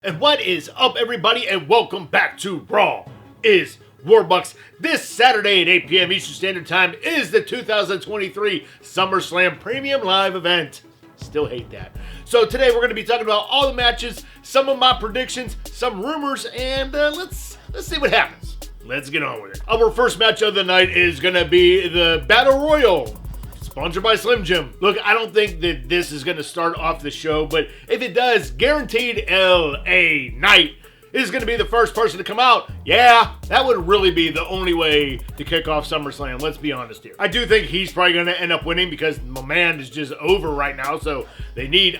And what is up, everybody, and welcome back to Raw is Warbucks. This Saturday at 8 p.m. Eastern Standard Time is the 2023 SummerSlam Premium Live event. Still hate that. So today we're going to be talking about all the matches, some of my predictions, some rumors, and let's see what happens. Let's get on with it. Our first match of the night is going to be the Battle Royal, sponsored by Slim Jim. Look, I don't think that this is going to start off the show, but if it does, guaranteed LA Knight is going to be the first person to come out. Yeah, that would really be the only way to kick off SummerSlam. Let's be honest here. I do think he's probably going to end up winning because my man is just over right now, so they need,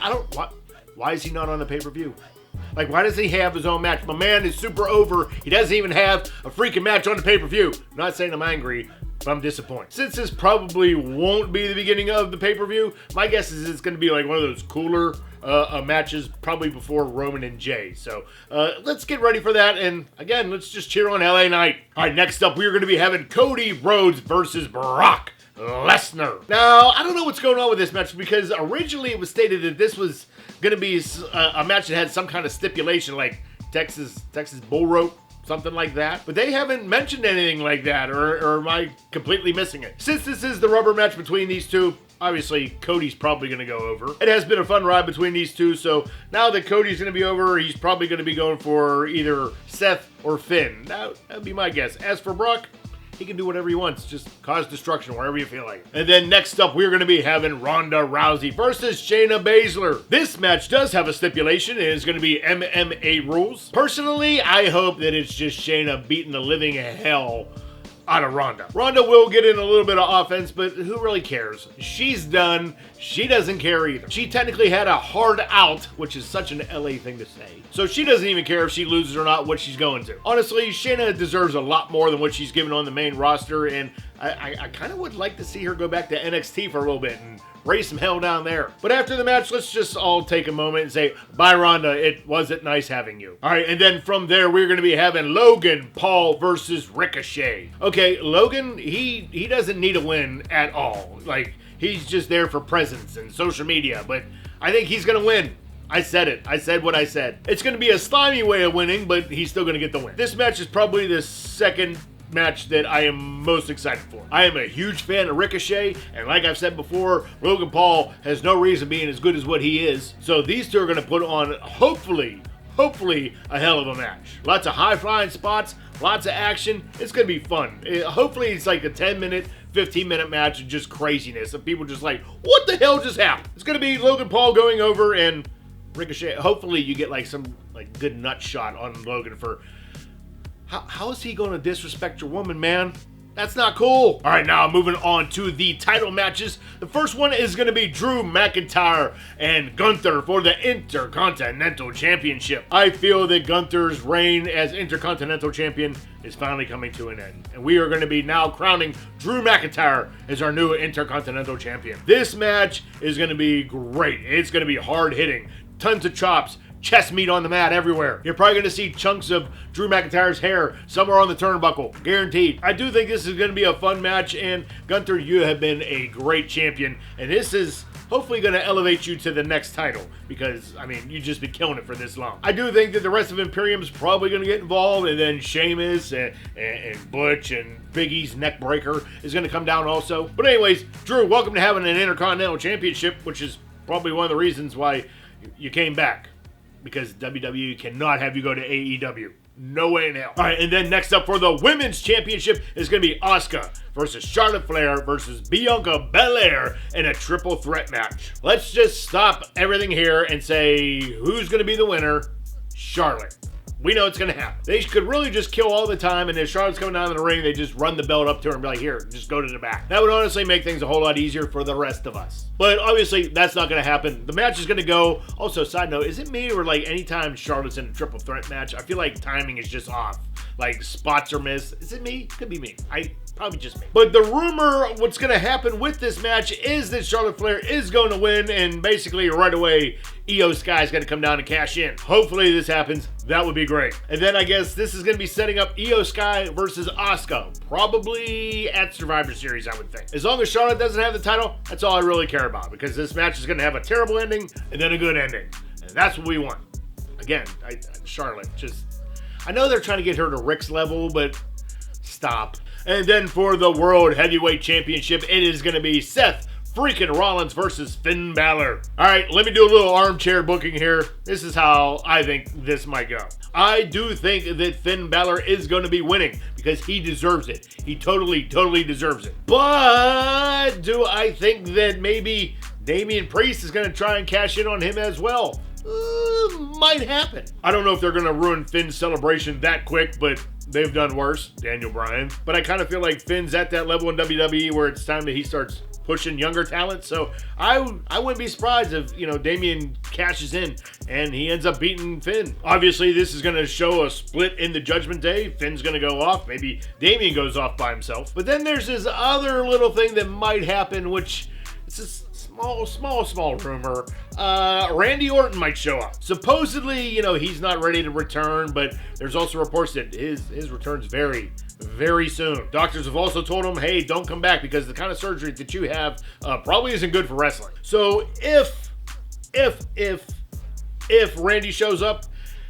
why is he not on the pay-per-view? Like, why does he have his own match? My man is super over. He doesn't even have a freaking match on the pay-per-view. Not saying I'm angry, but I'm disappointed. Since this probably won't be the beginning of the pay-per-view, my guess is it's going to be like one of those cooler matches, probably before Roman and Jey. So let's get ready for that. And again, let's just cheer on LA Knight. All right, next up, we're going to be having Cody Rhodes versus Brock Lesnar. Now, I don't know what's going on with this match because originally it was stated that this was going to be a match that had some kind of stipulation like Texas bull rope, something like that. But they haven't mentioned anything like that, or am I completely missing it? Since this is the rubber match between these two, obviously Cody's probably going to go over. It has been a fun ride between these two, so now that Cody's going to be over, he's probably going to be going for either Seth or Finn. That would be my guess. As for Brock, he can do whatever he wants. Just cause destruction wherever you feel like. And then next up, we're going to be having Ronda Rousey versus Shayna Baszler. This match does have a stipulation. It is going to be MMA rules. Personally, I hope that it's just Shayna beating the living hell out of Ronda. Ronda will get in a little bit of offense, but who really cares? She's done. She doesn't care either. She technically had a hard out, which is such an LA thing to say. So she doesn't even care if she loses or not, what she's going to. Honestly, Shayna deserves a lot more than what she's given on the main roster, and I kind of would like to see her go back to NXT for a little bit and raise some hell down there. But after the match, let's just all take a moment and say, bye Ronda, it wasn't nice having you. All right, and then from there, we're going to be having Logan Paul versus Ricochet. Okay, Logan, he doesn't need a win at all. Like, he's just there for presence and social media, but I think he's going to win. I said it. I said what I said. It's going to be a slimy way of winning, but he's still going to get the win. This match is probably the second match that I am most excited for. I am a huge fan of Ricochet, and like I've said before, Logan Paul has no reason being as good as what he is. So these two are going to put on, hopefully, a hell of a match. Lots of high-flying spots, lots of action. It's going to be fun. Hopefully it's like a 10-minute, 15-minute match of just craziness, and people just like, what the hell just happened? It's going to be Logan Paul going over and Ricochet. Hopefully you get like some like good nut shot on Logan for how is he going to disrespect your woman, man? That's not cool. All right, now moving on to the title matches. The first one is going to be Drew McIntyre and Gunther for the Intercontinental Championship. I feel that Gunther's reign as Intercontinental Champion is finally coming to an end, and we are going to be now crowning Drew McIntyre as our new Intercontinental Champion. This match is going to be great. It's going to be hard-hitting, tons of chops, chest meat on the mat everywhere. You're probably going to see chunks of Drew McIntyre's hair somewhere on the turnbuckle. Guaranteed. I do think this is going to be a fun match, and Gunther, you have been a great champion, and this is hopefully going to elevate you to the next title because, I mean, you've just been killing it for this long. I do think that the rest of Imperium's probably going to get involved, and then Sheamus and Butch and Big E's neck breaker is going to come down also. But anyways, Drew, welcome to having an Intercontinental Championship, which is probably one of the reasons why you came back. Because WWE cannot have you go to AEW. No way in hell. All right, and then next up for the Women's Championship is going to be Asuka versus Charlotte Flair versus Bianca Belair in a triple threat match. Let's just stop everything here and say who's going to be the winner? Charlotte. We know it's going to happen. They could really just kill all the time, and if Charlotte's coming down in the ring, they just run the belt up to her and be like, here, just go to the back. That would honestly make things a whole lot easier for the rest of us. But obviously, that's not going to happen. The match is going to go. Also, side note, is it me or like anytime Charlotte's in a triple threat match, I feel like timing is just off. Like spots are missed. Is it me? Could be me. Probably just me. But the rumor, what's going to happen with this match is that Charlotte Flair is going to win, and basically right away, Iyo Sky is going to come down and cash in. Hopefully this happens. That would be great. And then I guess this is going to be setting up Iyo Sky versus Asuka. Probably at Survivor Series, I would think. As long as Charlotte doesn't have the title, that's all I really care about, because this match is going to have a terrible ending and then a good ending. And that's what we want. Again, Charlotte, I know they're trying to get her to Rick's level, but stop. And then for the World Heavyweight Championship, it is going to be Seth Freakin Rollins versus Finn Bálor. All right, let me do a little armchair booking here. This is how I think this might go. I do think that Finn Bálor is going to be winning because he deserves it. He totally deserves it. But do I think that maybe Damien Priest is going to try and cash in on him as well? Might happen. I don't know if they're going to ruin Finn's celebration that quick, but they've done worse, Daniel Bryan. But I kind of feel like Finn's at that level in WWE where it's time that he starts pushing younger talent. So I wouldn't be surprised if, Damien cashes in and he ends up beating Finn. Obviously, this is going to show a split in the Judgment Day. Finn's going to go off. Maybe Damien goes off by himself. But then there's this other little thing that might happen, which it's a small rumor. Randy Orton might show up. Supposedly, he's not ready to return, but there's also reports that his return's very soon. Doctors have also told him, hey, don't come back because the kind of surgery that you have probably isn't good for wrestling. So if Randy shows up,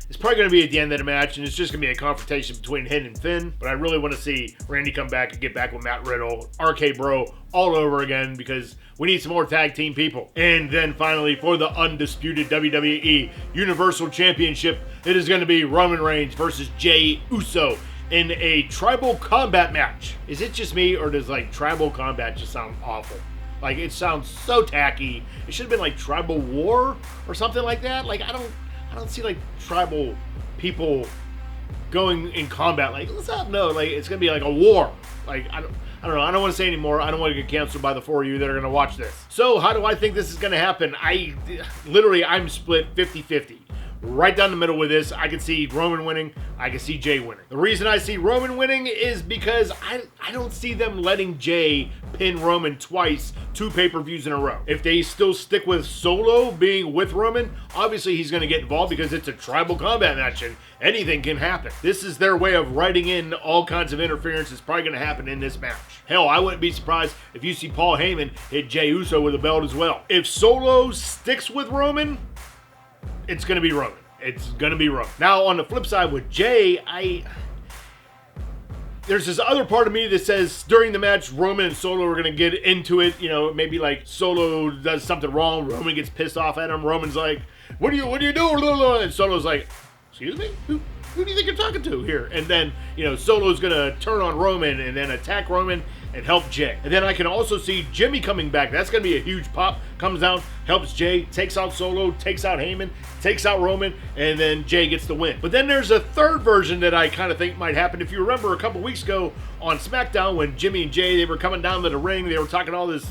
it's probably going to be at the end of the match, and it's just going to be a confrontation between him and Finn. But I really want to see Randy come back and get back with Matt Riddle, RK Bro, all over again, because we need some more tag team people. And then finally, for the undisputed WWE Universal Championship, it is going to be Roman Reigns versus Jey Uso in a tribal combat match. Is it just me, or does tribal combat just sound awful? It sounds so tacky. It should have been tribal war or something like that. I don't see tribal people going in combat. Let's not know. It's gonna be a war. I don't know. I don't want to say anymore. I don't want to get canceled by the four of you that are gonna watch this. So how do I think this is gonna happen? I'm split 50-50. Right down the middle with this. I can see Roman winning. I can see Jey winning. The reason I see Roman winning is because I don't see them letting Jey pin Roman twice, 2 pay-per-views in a row. If they still stick with Solo being with Roman, obviously he's going to get involved because it's a tribal combat match and anything can happen. This is their way of writing in all kinds of interference that's probably going to happen in this match. Hell, I wouldn't be surprised if you see Paul Heyman hit Jey Uso with a belt as well. If Solo sticks with Roman, it's going to be Roman. It's going to be Roman. Now, on the flip side with Jey, there's this other part of me that says during the match, Roman and Solo are going to get into it. Maybe Solo does something wrong. Roman gets pissed off at him. Roman's like, what are you doing? And Solo's like, excuse me? Who do you think you're talking to here? And then, Solo's going to turn on Roman and then attack Roman and help Jey. And then I can also see Jimmy coming back. That's going to be a huge pop. Comes down, helps Jey, takes out Solo, takes out Heyman, takes out Roman, and then Jey gets the win. But then there's a third version that I kind of think might happen. If you remember a couple weeks ago on SmackDown when Jimmy and Jey, they were coming down to the ring, they were talking all this,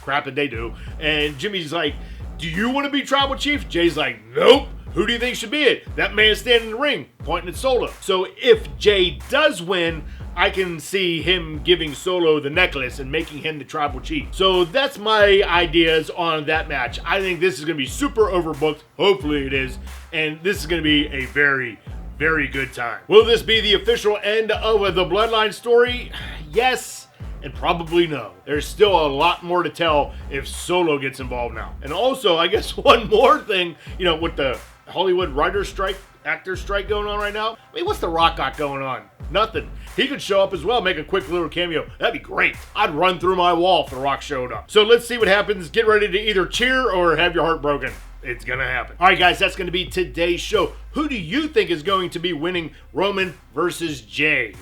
crap that they do. And Jimmy's like, do you want to be tribal chief? Jey's like, nope. Who do you think should be it? That man standing in the ring, pointing at Solo. So if Jey does win, I can see him giving Solo the necklace and making him the tribal chief. So that's my ideas on that match. I think this is going to be super overbooked. Hopefully it is. And this is going to be a very, very good time. Will this be the official end of the Bloodline story? Yes. And probably no. There's still a lot more to tell if Solo gets involved now. And also, I guess one more thing, with the Hollywood writer's strike, actor's strike going on right now. I mean, what's The Rock got going on? Nothing. He could show up as well, make a quick little cameo. That'd be great. I'd run through my wall if The Rock showed up. So let's see what happens. Get ready to either cheer or have your heart broken. It's going to happen. All right, guys, that's going to be today's show. Who do you think is going to be winning Roman versus Jey?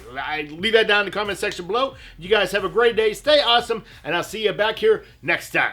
Leave that down in the comment section below. You guys have a great day. Stay awesome, and I'll see you back here next time.